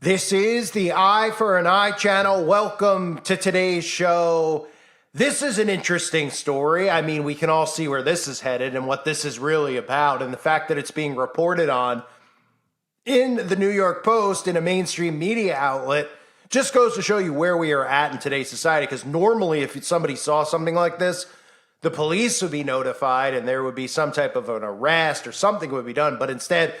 This is the Eye for an Eye channel. Welcome to today's show. This is an interesting story. I mean, we can all see where this is headed and what this is really about, and the fact that it's being reported on in the New York Post, in a mainstream media outlet, just goes to show you where we are at in today's society. Because normally, if somebody saw something like this, the police would be notified and there would be some type of an arrest or something would be done. But instead,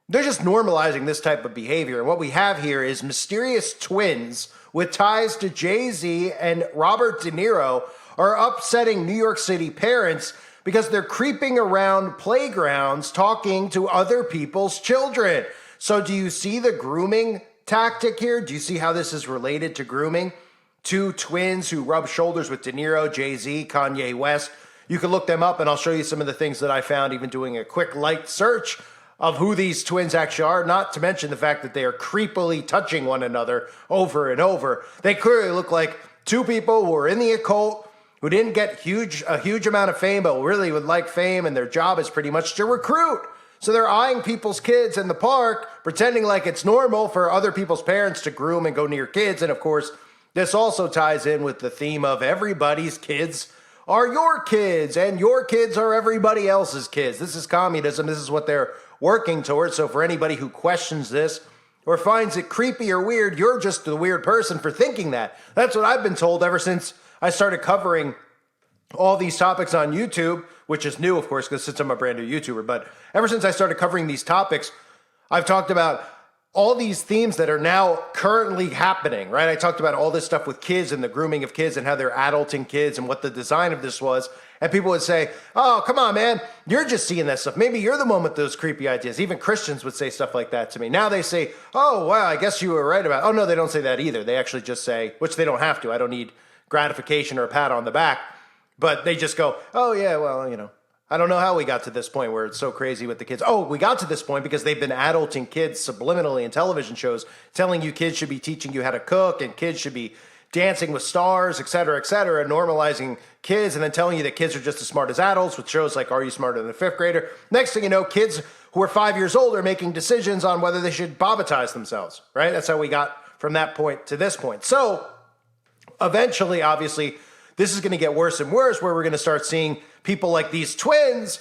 they're just normalizing this type of behavior. And what we have here is mysterious twins with ties to Jay-Z and Robert De Niro are upsetting New York City parents because they're creeping around playgrounds talking to other people's children. So do you see the grooming tactic here? Do you see how this is related to grooming? Two twins who rub shoulders with De Niro, Jay-Z, Kanye West. You can look them up and I'll show you some of the things that I found even doing a quick light search of who these twins actually are, not to mention the fact that they are creepily touching one another over and over. They clearly look like two people who are in the occult, who didn't get a huge amount of fame, but really would like fame, and their job is pretty much to recruit. So they're eyeing people's kids in the park, pretending like it's normal for other people's parents to groom and go near kids. And of course, this also ties in with the theme of everybody's kids are your kids, and your kids are everybody else's kids. This is communism. This is what they're working towards. So for anybody who questions this or finds it creepy or weird, you're just the weird person for thinking that. That's what I've been told ever since I started covering all these topics on YouTube, which is new, of course, because since I'm a brand new YouTuber. But ever since I started covering these topics, I've talked about all these themes that are now currently happening, right? I talked about all this stuff with kids and the grooming of kids and how they're adulting kids and what the design of this was. And people would say, oh, come on, man, you're just seeing that stuff. Maybe you're the one with those creepy ideas. Even Christians would say stuff like that to me. Now they say, oh, wow, I guess you were right about it. Oh, no, they don't say that either. They actually just say, which they don't have to. I don't need gratification or a pat on the back. But they just go, oh, yeah, well, you know, I don't know how we got to this point where it's so crazy with the kids. Oh, we got to this point because they've been adulting kids subliminally in television shows, telling you kids should be teaching you how to cook and kids should be dancing with stars, et cetera, normalizing kids, and then telling you that kids are just as smart as adults with shows like Are You Smarter Than a Fifth Grader? Next thing you know, kids who are 5 years old are making decisions on whether they should bobatize themselves, right? That's how we got from that point to this point. So eventually, obviously, this is going to get worse and worse, where we're going to start seeing people like these twins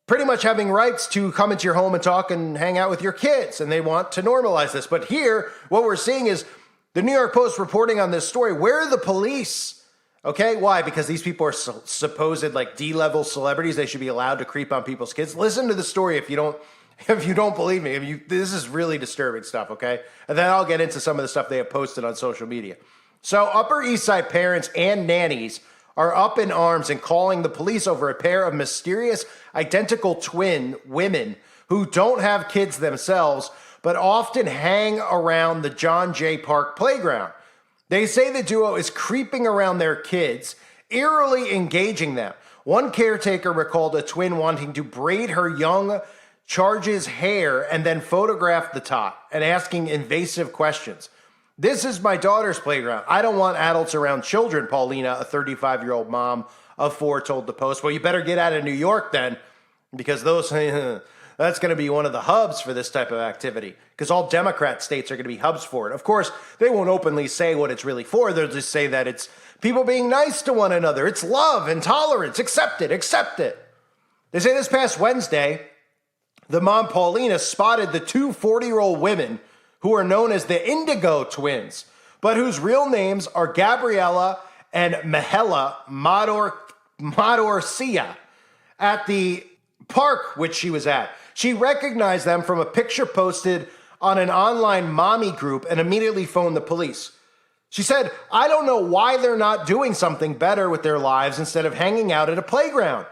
pretty much having rights to come into your home and talk and hang out with your kids, and they want to normalize this. But here, what we're seeing is the New York Post reporting on this story. Where are the police? Okay, why? Because these people are supposed like D-level celebrities. They should be allowed to creep on people's kids. Listen to the story if you don't believe me. This is really disturbing stuff, okay? And then I'll get into some of the stuff they have posted on social media. So Upper East Side parents and nannies are up in arms and calling the police over a pair of mysterious identical twin women who don't have kids themselves, but often hang around the John Jay Park playground. They say the duo is creeping around their kids, eerily engaging them. One caretaker recalled a twin wanting to braid her young charge's hair and then photograph the top and asking invasive questions. This is my daughter's playground. I don't want adults around children, Paulina, a 35-year-old mom of four, told the Post. Well, you better get out of New York then, because that's going to be one of the hubs for this type of activity, because all Democrat states are going to be hubs for it. Of course, they won't openly say what it's really for. They'll just say that it's people being nice to one another. It's love and tolerance. Accept it. Accept it. They say this past Wednesday, the mom, Paulina, spotted the two 40-year-old women who are known as the Indiggo twins, but whose real names are Gabriella and Mahela Madorcia, at the park which she was at. She recognized them from a picture posted on an online mommy group and immediately phoned the police. She said, I don't know why they're not doing something better with their lives instead of hanging out at a playground.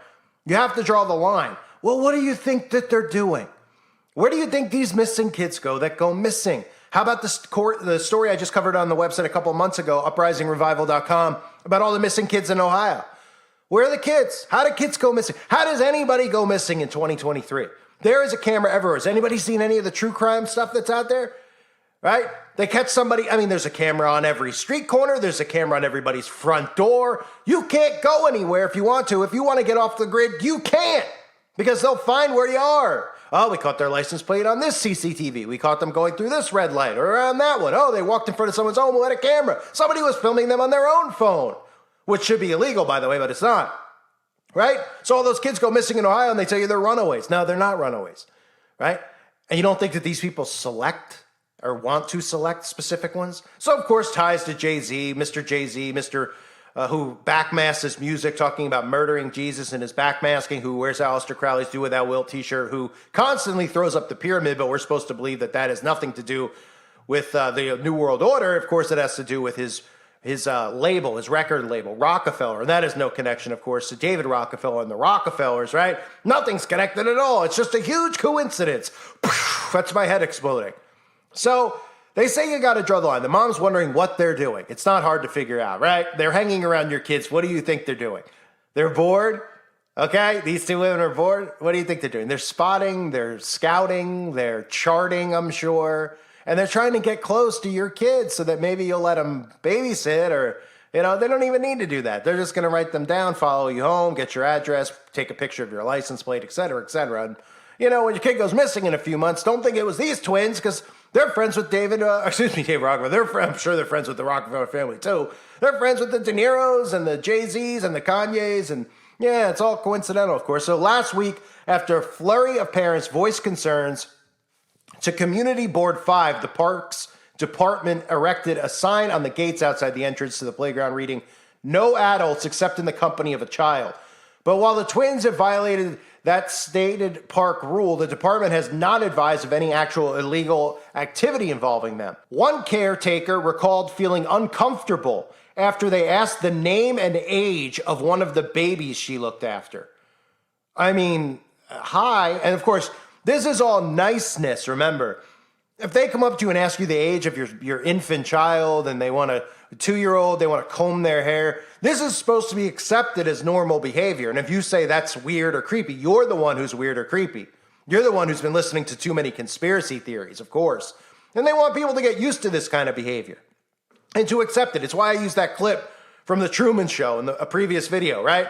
You have to draw the line. Well, what do you think that they're doing? Where do you think these missing kids go that go missing? How about the story I just covered on the website a couple of months ago, uprisingrevival.com, about all the missing kids in Ohio? Where are the kids? How do kids go missing? How does anybody go missing in 2023? There is a camera everywhere. Has anybody seen any of the true crime stuff that's out there? Right? They catch somebody. I mean, there's a camera on every street corner. There's a camera on everybody's front door. You can't go anywhere if you want to. If you want to get off the grid, you can't, because they'll find where you are. Oh, we caught their license plate on this CCTV. We caught them going through this red light or around that one. Oh, they walked in front of someone's home with a camera. Somebody was filming them on their own phone, which should be illegal, by the way, but it's not. Right? So all those kids go missing in Ohio and they tell you they're runaways. No, they're not runaways. Right? And you don't think that these people select or want to select specific ones? So, of course, ties to Jay-Z, Mr. Who backmasks his music, talking about murdering Jesus and his backmasking, who wears Aleister Crowley's Do Without Will t-shirt, who constantly throws up the pyramid, but we're supposed to believe that that has nothing to do with the New World Order. Of course, it has to do with his label, his record label, Rockefeller. And that is no connection, of course, to David Rockefeller and the Rockefellers, right? Nothing's connected at all. It's just a huge coincidence. That's my head exploding. So they say you got to draw the line. The mom's wondering what they're doing. It's not hard to figure out, right? They're hanging around your kids. What do you think they're doing? They're bored. Okay, these two women are bored. What do you think they're doing? They're spotting, they're scouting, they're charting, I'm sure. And they're trying to get close to your kids so that maybe you'll let them babysit or, they don't even need to do that. They're just going to write them down, follow you home, get your address, take a picture of your license plate, et cetera, et cetera. And, when your kid goes missing in a few months, don't think it was these twins because they're friends with David Rockefeller. I'm sure they're friends with the Rockefeller family too. They're friends with the De Niros and the Jay-Z's and the Kanyes. And yeah, it's all coincidental, of course. So last week, after a flurry of parents voiced concerns to Community Board 5, the Parks Department erected a sign on the gates outside the entrance to the playground reading, "No adults except in the company of a child." But while the twins have violated that stated park rule, the department has not advised of any actual illegal activity involving them. One caretaker recalled feeling uncomfortable after they asked the name and age of one of the babies she looked after. I mean, hi. And of course, this is all niceness, remember. If they come up to you and ask you the age of your infant child and they want a 2-year-old, they want to comb their hair, this is supposed to be accepted as normal behavior. And if you say that's weird or creepy, you're the one who's weird or creepy. You're the one who's been listening to too many conspiracy theories, of course. And they want people to get used to this kind of behavior and to accept it. It's why I used that clip from the Truman Show in a previous video, right?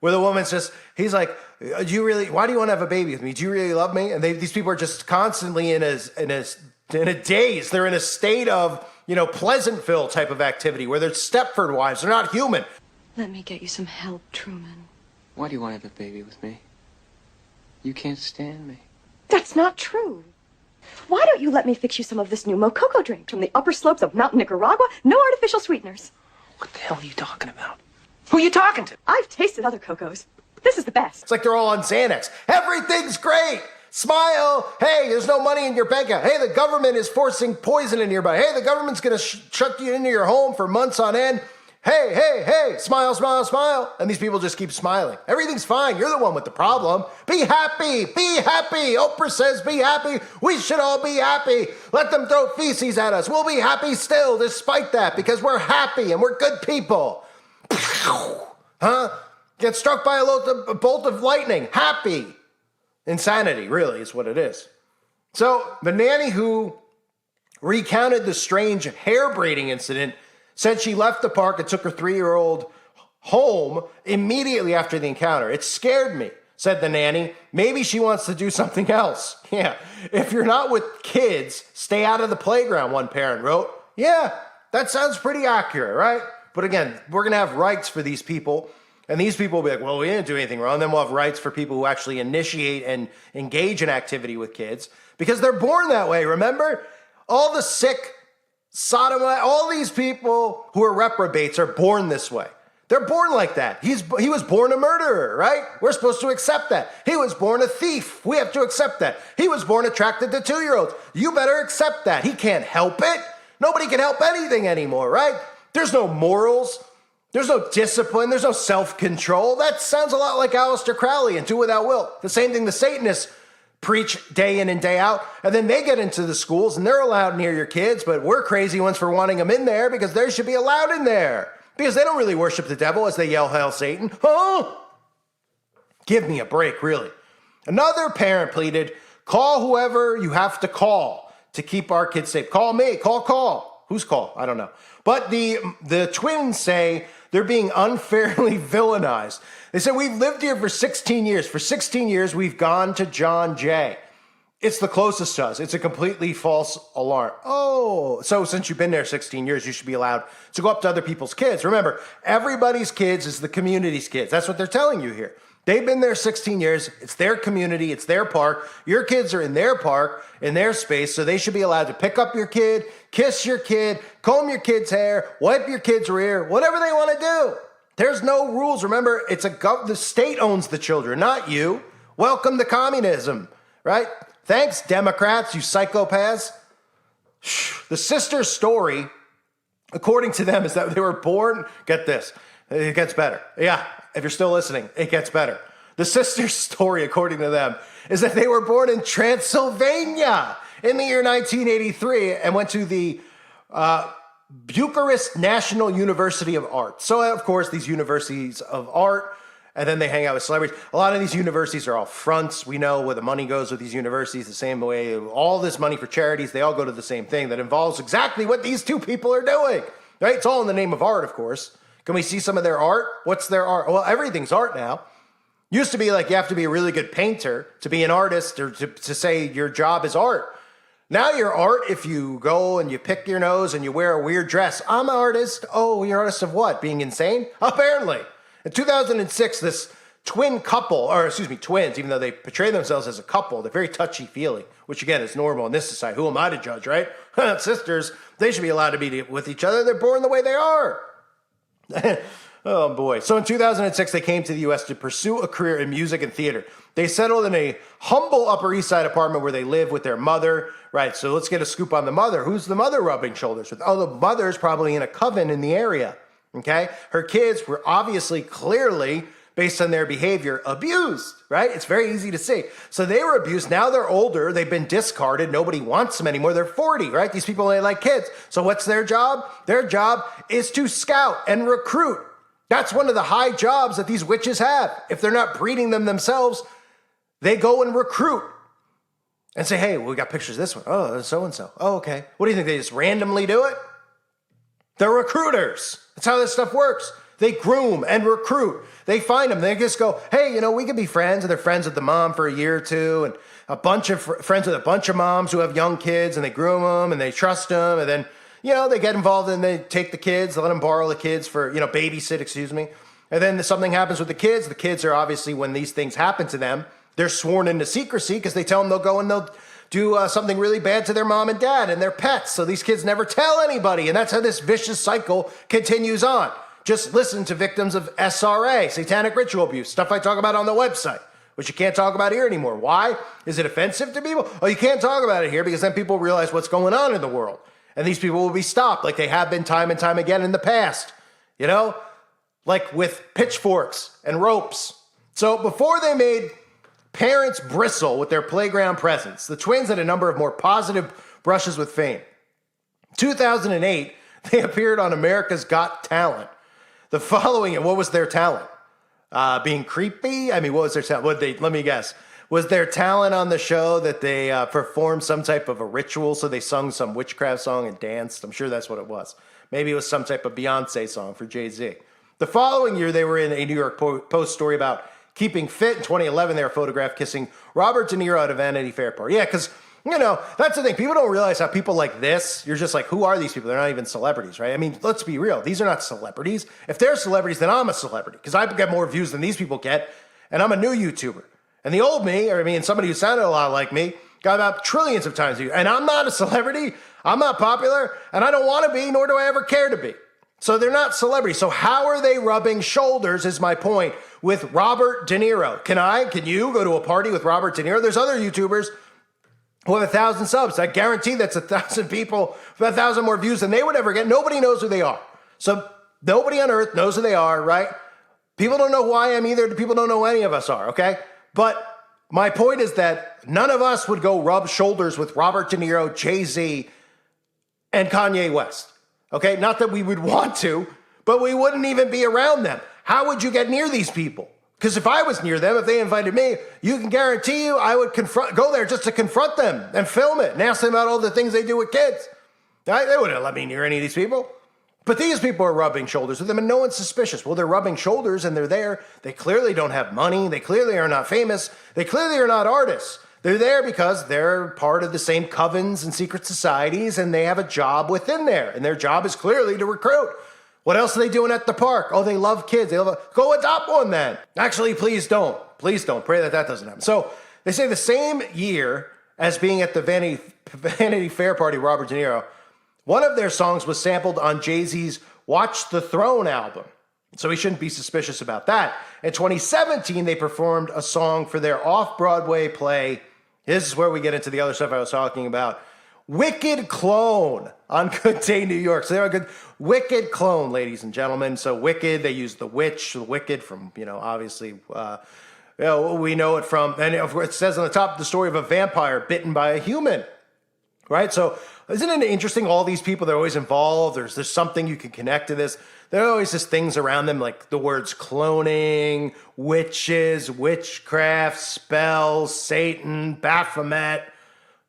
Where the woman says, he's like, why do you want to have a baby with me? Do you really love me? And these people are just constantly in a daze. They're in a state of, Pleasantville type of activity where they're Stepford wives. They're not human. Let me get you some help, Truman. Why do you want to have a baby with me? You can't stand me. That's not true. Why don't you let me fix you some of this new Mococo drink from the upper slopes of Mountain Nicaragua? No artificial sweeteners. What the hell are you talking about? Who are you talking to? I've tasted other cocos. This is the best. It's like they're all on Xanax. Everything's great. Smile. Hey, there's no money in your bank account. Hey, the government is forcing poison in your body. Hey, the government's going to shut you into your home for months on end. Hey, smile, smile, smile. And these people just keep smiling. Everything's fine. You're the one with the problem. Be happy. Be happy. Oprah says be happy. We should all be happy. Let them throw feces at us. We'll be happy still despite that because we're happy and we're good people. Huh? Get struck by a bolt of lightning. Happy. Insanity, really, is what it is. So the nanny who recounted the strange hair braiding incident said she left the park and took her 3-year-old home immediately after the encounter. It scared me, said the nanny. Maybe she wants to do something else. Yeah, if you're not with kids, stay out of the playground, one parent wrote. Yeah, that sounds pretty accurate, right? But again, we're going to have rights for these people. And these people will be like, well, we didn't do anything wrong. Then we'll have rights for people who actually initiate and engage in activity with kids because they're born that way, remember? All the sick, sodomite, all these people who are reprobates are born this way. They're born like that. He was born a murderer, right? We're supposed to accept that. He was born a thief. We have to accept that. He was born attracted to 2-year-olds. You better accept that. He can't help it. Nobody can help anything anymore, right? There's no morals. There's no discipline. There's no self-control. That sounds a lot like Aleister Crowley and Do Without Will. The same thing the Satanists preach day in and day out. And then they get into the schools and they're allowed near your kids, but we're crazy ones for wanting them in there because they should be allowed in there. Because they don't really worship the devil as they yell, "Hail Satan." Huh? Give me a break, really. Another parent pleaded, call whoever you have to call to keep our kids safe. Call me. Call. Whose call? I don't know. But the twins say they're being unfairly villainized. They said, we've lived here for 16 years. For 16 years, we've gone to John Jay. It's the closest to us. It's a completely false alarm. Oh, so since you've been there 16 years, you should be allowed to go up to other people's kids. Remember, everybody's kids is the community's kids. That's what they're telling you here. They've been there 16 years. It's their community. It's their park. Your kids are in their park, in their space, so they should be allowed to pick up your kid, kiss your kid, comb your kid's hair, wipe your kid's rear, whatever they want to do. There's no rules. Remember, the state owns the children, not you. Welcome to communism, right? Thanks, Democrats, you psychopaths. The sister's story, according to them, is that they were born, get this, it gets better. Yeah, if you're still listening, it gets better. The sister's story, according to them, is that they were born in Transylvania in the year 1983 and went to the Bucharest National University of Art. So, of course, these universities of art, and then they hang out with celebrities. A lot of these universities are all fronts. We know where the money goes with these universities the same way. All this money for charities, they all go to the same thing that involves exactly what these two people are doing. Right? It's all in the name of art, of course. Can we see some of their art? What's their art? Well, everything's art now. Used to be like you have to be a really good painter to be an artist or to say your job is art. Now you're art if you go and you pick your nose and you wear a weird dress. I'm an artist. Oh, you're an artist of what? Being insane? Apparently. In 2006, this twins, even though they portray themselves as a couple, they're very touchy-feely, which again is normal in this society. Who am I to judge, right? Sisters, they should be allowed to be with each other. They're born the way they are. Oh boy. So in 2006, they came to the U.S. to pursue a career in music and theater. They settled in a humble Upper East Side apartment where they live with their mother. Right, so let's get a scoop on the mother. Who's the mother rubbing shoulders with? Oh, the mother's probably in a coven in the area. Okay? Her kids were obviously, clearly, based on their behavior, abused, right? It's very easy to see. So they were abused. Now they're older. They've been discarded. Nobody wants them anymore. They're 40, right? These people ain't like kids. So what's their job? Their job is to scout and recruit. That's one of the high jobs that these witches have. If they're not breeding them themselves, they go and recruit and say, hey, well, we got pictures of this one. Oh, that's so-and-so. Oh, okay. What do you think? They just randomly do it? They're recruiters. That's how this stuff works. They groom and recruit. They find them. They just go, hey, we could be friends. And they're friends with the mom for a year or two. And a bunch of friends with a bunch of moms who have young kids. And they groom them and they trust them. And then, they get involved and they take the kids. They let them borrow the kids for, babysit, excuse me. And then something happens with the kids. The kids are obviously, when these things happen to them, they're sworn into secrecy because they tell them they'll go and they'll do something really bad to their mom and dad and their pets. So these kids never tell anybody. And that's how this vicious cycle continues on. Just listen to victims of SRA, satanic ritual abuse, stuff I talk about on the website, which you can't talk about here anymore. Why? Is it offensive to people? Oh, you can't talk about it here because then people realize what's going on in the world. And these people will be stopped like they have been time and time again in the past. Like with pitchforks and ropes. So before they made parents bristle with their playground presence, the twins had a number of more positive brushes with fame. 2008, they appeared on America's Got Talent. The following, and what was their talent? Being creepy? What was their talent? Let me guess. Was their talent on the show that they performed some type of a ritual? So they sung some witchcraft song and danced? I'm sure that's what it was. Maybe it was some type of Beyonce song for Jay-Z. The following year, they were in a New York Post story about keeping fit. In 2011, they were photographed kissing Robert De Niro at a Vanity Fair party. Yeah, because, that's the thing. People don't realize how people like this, you're just like, who are these people? They're not even celebrities, right? Let's be real. These are not celebrities. If they're celebrities, then I'm a celebrity because I get more views than these people get, and I'm a new YouTuber. And the old me, somebody who sounded a lot like me, got about trillions of times views. And I'm not a celebrity. I'm not popular, and I don't want to be, nor do I ever care to be. So they're not celebrities. So how are they rubbing shoulders is my point with Robert De Niro. Can you go to a party with Robert De Niro? There's other YouTubers who have 1,000 subs. I guarantee that's 1,000 people with 1,000 more views than they would ever get. Nobody knows who they are. So nobody on earth knows who they are, right? People don't know who I am either. People don't know who any of us are, okay? But my point is that none of us would go rub shoulders with Robert De Niro, Jay-Z, and Kanye West. Okay, not that we would want to, but we wouldn't even be around them. How would you get near these people? Because if I was near them, if they invited me, you can guarantee you I would go there just to confront them and film it and ask them about all the things they do with kids. Right? They wouldn't let me near any of these people. But these people are rubbing shoulders with them and no one's suspicious. Well, they're rubbing shoulders and they're there. They clearly don't have money. They clearly are not famous. They clearly are not artists. They're there because they're part of the same covens and secret societies, and they have a job within there. And their job is clearly to recruit. What else are they doing at the park? Oh, they love kids. Go adopt one then. Actually, please don't. Please don't. Pray that doesn't happen. So they say the same year as being at the Vanity Fair party, Robert De Niro, one of their songs was sampled on Jay-Z's Watch the Throne album. So we shouldn't be suspicious about that. In 2017, they performed a song for their off-Broadway play. This is where we get into the other stuff I was talking about. Wicked Clone on Good Day New York. So they're a good Wicked Clone, ladies and gentlemen. So Wicked, they use the witch, the Wicked from, obviously, we know it from, and it says on the top, the story of a vampire bitten by a human, right? So isn't it interesting? All these people, they're always involved. There's something you can connect to this. There are always just things around them, like the words cloning, witches, witchcraft, spells, Satan, Baphomet.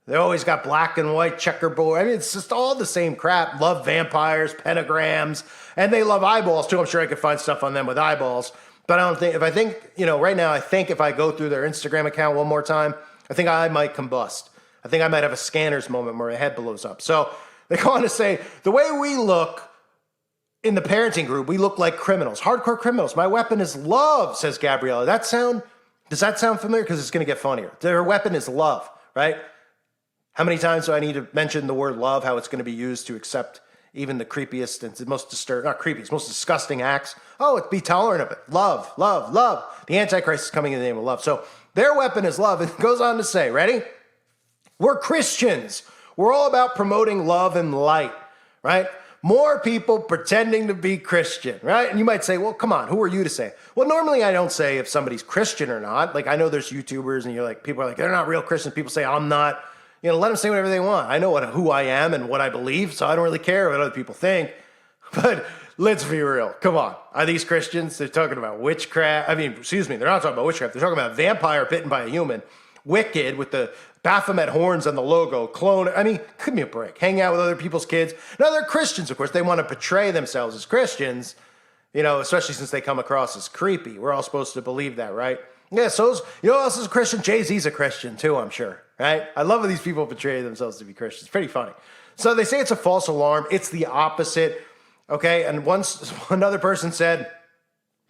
They always got black and white checkerboard. I mean, it's just all the same crap. Love vampires, pentagrams, and they love eyeballs too. I'm sure I could find stuff on them with eyeballs. But right now, I think if I go through their Instagram account one more time, I think I might combust. I think I might have a Scanners moment where my head blows up. So they go on to say, the way we look in the parenting group, we look like criminals, hardcore criminals. My weapon is love, says Gabriella. Does that sound familiar? Because it's going to get funnier. Their weapon is love, right? How many times do I need to mention the word love, how it's going to be used to accept even the creepiest and most most disgusting acts? Oh, be tolerant of it. Love, love, love. The Antichrist is coming in the name of love. So their weapon is love. It goes on to say, ready? We're Christians. We're all about promoting love and light, right? More people pretending to be Christian, right? And you might say, well, come on, who are you to say? Well, normally I don't say if somebody's Christian or not. Like I know there's YouTubers and people are like, they're not real Christians. People say, I'm not. Let them say whatever they want. I know who I am and what I believe, so I don't really care what other people think. But let's be real. Come on. Are these Christians? They're talking about witchcraft. They're not talking about witchcraft. They're talking about vampire bitten by a human. Wicked with the Baphomet horns on the logo. Clone. Give me a break. Hang out with other people's kids. Now, they're Christians, of course. They want to portray themselves as Christians, especially since they come across as creepy. We're all supposed to believe that, right? Yeah, so, who else is a Christian? Jay-Z's a Christian, too, I'm sure, right? I love when these people portray themselves to be Christians. It's pretty funny. So they say it's a false alarm. It's the opposite, okay? And once another person said,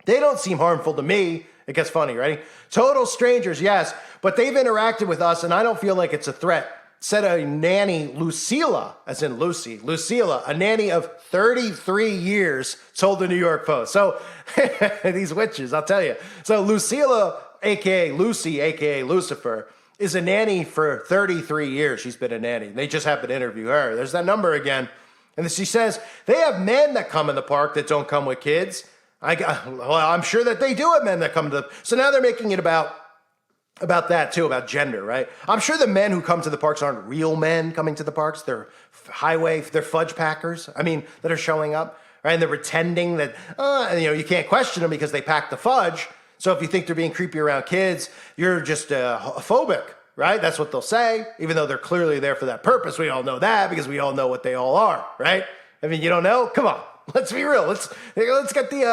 they don't seem harmful to me. It gets funny, ready? Total strangers, yes, but they've interacted with us, and I don't feel like it's a threat. Said a nanny, Lucila, as in Lucy, Lucila, a nanny of 33 years, told the New York Post. So these witches, I'll tell you. So Lucila, a.k.a. Lucy, a.k.a. Lucifer, is a nanny for 33 years. She's been a nanny. They just happened to interview her. There's that number again. And she says, they have men that come in the park that don't come with kids. I'm sure that they do have men that come to the... So now they're making it about that too, about gender, right? I'm sure the men who come to the parks aren't real men coming to the parks. They're they're fudge packers, that are showing up, right? And they're pretending that, you can't question them because they pack the fudge. So if you think they're being creepy around kids, you're just phobic, right? That's what they'll say, even though they're clearly there for that purpose. We all know that because we all know what they all are, right? You don't know? Come on, let's be real. Let's get the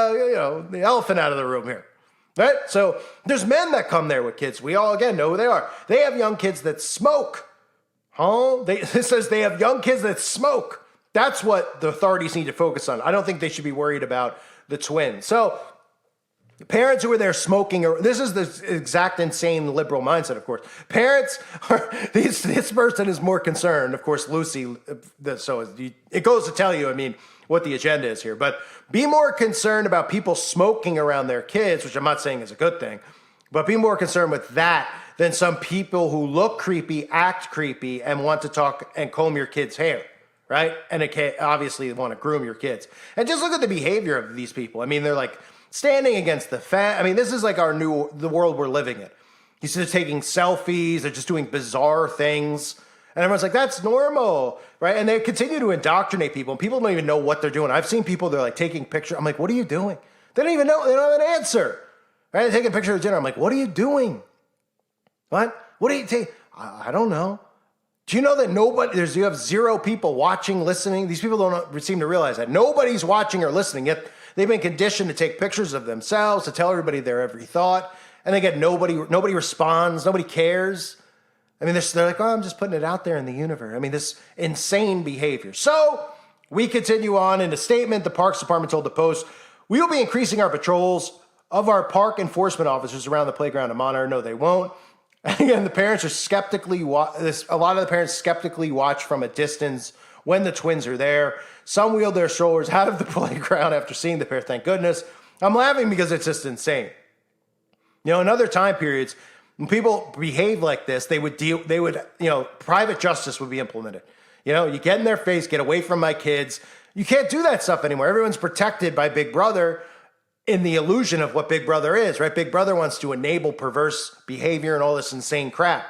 elephant out of the room here. Right? So there's men that come there with kids. We all, again, know who they are. They have young kids that smoke. It says they have young kids that smoke. That's what the authorities need to focus on. I don't think they should be worried about the twins. So parents who are there smoking, this is the exact insane liberal mindset, of course. Parents this person is more concerned, of course, Lucy, so it goes to tell you, what the agenda is here. But be more concerned about people smoking around their kids, which I'm not saying is a good thing, but be more concerned with that than some people who look creepy, act creepy, and want to talk and comb your kids' hair, right? And obviously want to groom your kids. And just look at the behavior of these people. They're like standing against the this is like the world we're living in. He's just taking selfies, they're just doing bizarre things. And everyone's like, that's normal, right? And they continue to indoctrinate people. And people don't even know what they're doing. I've seen people, they're like taking pictures. I'm like, what are you doing? They don't even know. They don't have an answer, right? They're taking a picture of dinner. I'm like, what are you doing? What? What do you take? I don't know. Do you know that you have zero people watching, listening? These people don't seem to realize that. Nobody's watching or listening, yet they've been conditioned to take pictures of themselves, to tell everybody their every thought. And they get nobody responds, nobody cares. I mean, they're like, oh, I'm just putting it out there in the universe. I mean, this insane behavior. So we continue on in a statement. The Parks Department told the Post, we will be increasing our patrols of our park enforcement officers around the playground in Monterey. No, they won't. And again, the parents are skeptically, a lot of the parents skeptically watch from a distance when the twins are there. Some wheel their strollers out of the playground after seeing the pair, thank goodness. I'm laughing because it's just insane. You know, in other time periods, when people behave like this, private justice would be implemented. You know, you get in their face, get away from my kids. You can't do that stuff anymore. Everyone's protected by Big Brother in the illusion of what Big Brother is, right? Big Brother wants to enable perverse behavior and all this insane crap.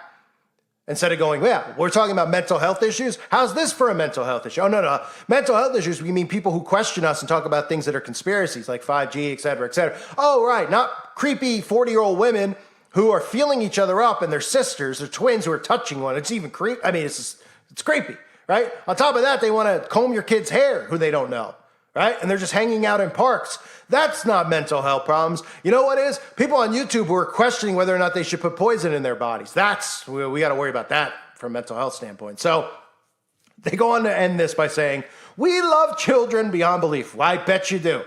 Instead of going, yeah, we're talking about mental health issues. How's this for a mental health issue? Oh, no. Mental health issues, we mean people who question us and talk about things that are conspiracies like 5G, et cetera, et cetera. Oh, right. Not creepy 40-year-old women who are feeling each other up and they're sisters or twins who are touching one. It's even creepy. I mean, it's creepy, right? On top of that, they want to comb your kid's hair who they don't know, right? And they're just hanging out in parks. That's not mental health problems. You know what is? People on YouTube who are questioning whether or not they should put poison in their bodies. We got to worry about that from a mental health standpoint. So they go on to end this by saying, we love children beyond belief. Well, I bet you do.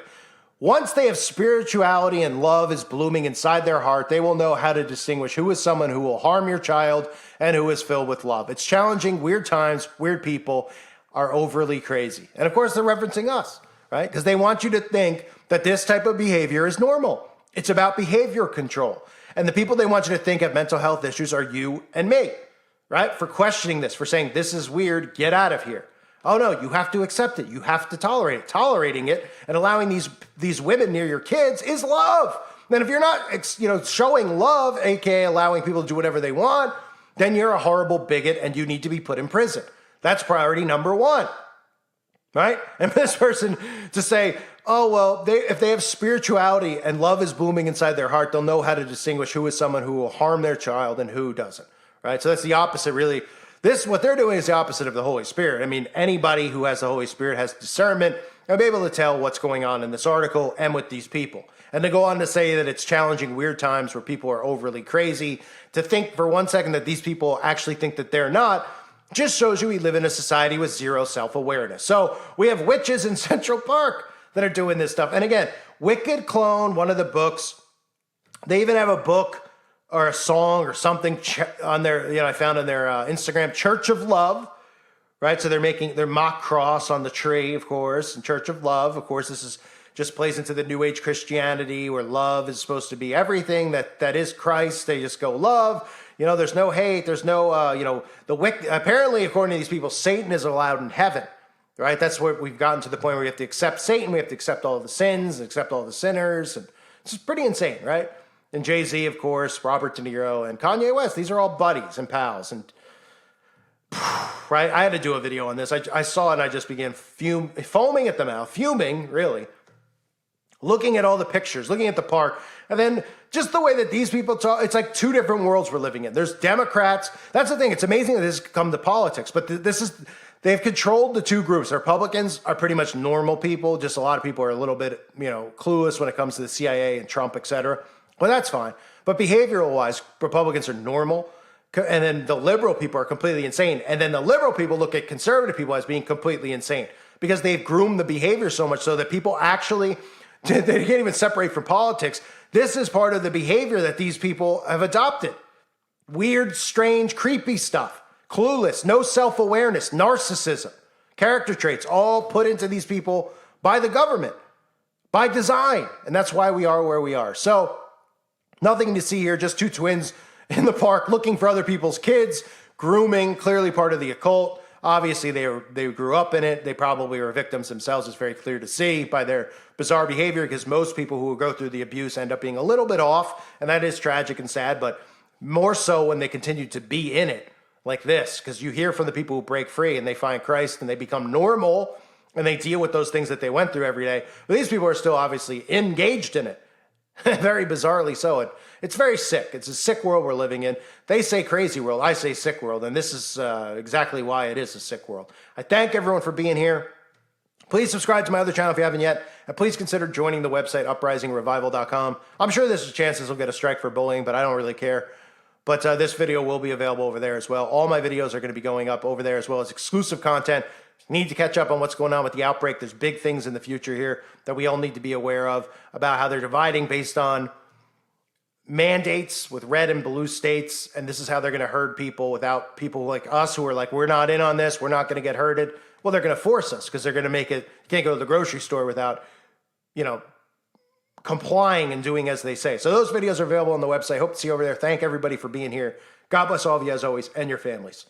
Once they have spirituality and love is blooming inside their heart, they will know how to distinguish who is someone who will harm your child and who is filled with love. It's challenging, weird times, weird people are overly crazy. And of course, they're referencing us, right? Because they want you to think that this type of behavior is normal. It's about behavior control. And the people they want you to think have mental health issues are you and me, right? For questioning this, for saying this is weird, get out of here. Oh no, you have to accept it. You have to tolerate it. Tolerating it and allowing these women near your kids is love. And if you're not, showing love, aka allowing people to do whatever they want, then you're a horrible bigot and you need to be put in prison. That's priority number one, right? And this person to say, oh, well, if they have spirituality and love is blooming inside their heart, they'll know how to distinguish who is someone who will harm their child and who doesn't, right? So that's the opposite, really. What they're doing is the opposite of the Holy Spirit. I mean, anybody who has the Holy Spirit has discernment and be able to tell what's going on in this article and with these people. And to go on to say that it's challenging weird times where people are overly crazy, to think for 1 second that these people actually think that they're not, just shows you we live in a society with zero self-awareness. So we have witches in Central Park that are doing this stuff. And again, Wicked Clone, one of the books, they even have a book or a song or something on their, I found on their Instagram, Church of Love, right? So they're making their mock cross on the tree, of course, and Church of Love. Of course, this is just plays into the New Age Christianity where love is supposed to be everything that is Christ. They just go love. There's no hate. There's no, apparently, according to these people, Satan is allowed in heaven, right? That's where we've gotten to the point where we have to accept Satan. We have to accept all the sins, accept all the sinners. And it's just pretty insane, right? And Jay-Z, of course, Robert De Niro, and Kanye West. These are all buddies and pals. And right, I had to do a video on this. I saw it and I just began foaming at the mouth, fuming, really, looking at all the pictures, looking at the park. And then just the way that these people talk, it's like two different worlds we're living in. There's Democrats. That's the thing. It's amazing that this has come to politics. But they've controlled the two groups. The Republicans are pretty much normal people. Just a lot of people are a little bit, clueless when it comes to the CIA and Trump, et cetera. Well, that's fine. But behavioral-wise, Republicans are normal. And then the liberal people are completely insane. And then the liberal people look at conservative people as being completely insane because they've groomed the behavior so much so that people actually, they can't even separate from politics. This is part of the behavior that these people have adopted. Weird, strange, creepy stuff. Clueless, no self-awareness, narcissism, character traits, all put into these people by the government, by design. And that's why we are where we are. So, nothing to see here, just two twins in the park looking for other people's kids, grooming, clearly part of the occult. Obviously, they grew up in it. They probably were victims themselves. It's very clear to see by their bizarre behavior because most people who go through the abuse end up being a little bit off, and that is tragic and sad, but more so when they continue to be in it like this because you hear from the people who break free and they find Christ and they become normal and they deal with those things that they went through every day. But these people are still obviously engaged in it. Very bizarrely so. It's very sick. It's a sick world we're living in. They say crazy world. I say sick world. And this is exactly why it is a sick world. I thank everyone for being here. Please subscribe to my other channel if you haven't yet. And please consider joining the website, uprisingrevival.com. I'm sure there's a chance this will get a strike for bullying, but I don't really care. But this video will be available over there as well. All my videos are going to be going up over there, as well as exclusive content. Need to catch up on what's going on with the outbreak. There's big things in the future here that we all need to be aware of, about how they're dividing based on mandates with red and blue states. And this is how they're going to herd people without people like us who are like, we're not in on this. We're not going to get herded. Well, they're going to force us because they're going to make it, you can't go to the grocery store without, complying and doing as they say. So those videos are available on the website. Hope to see you over there. Thank everybody for being here. God bless all of you as always and your families.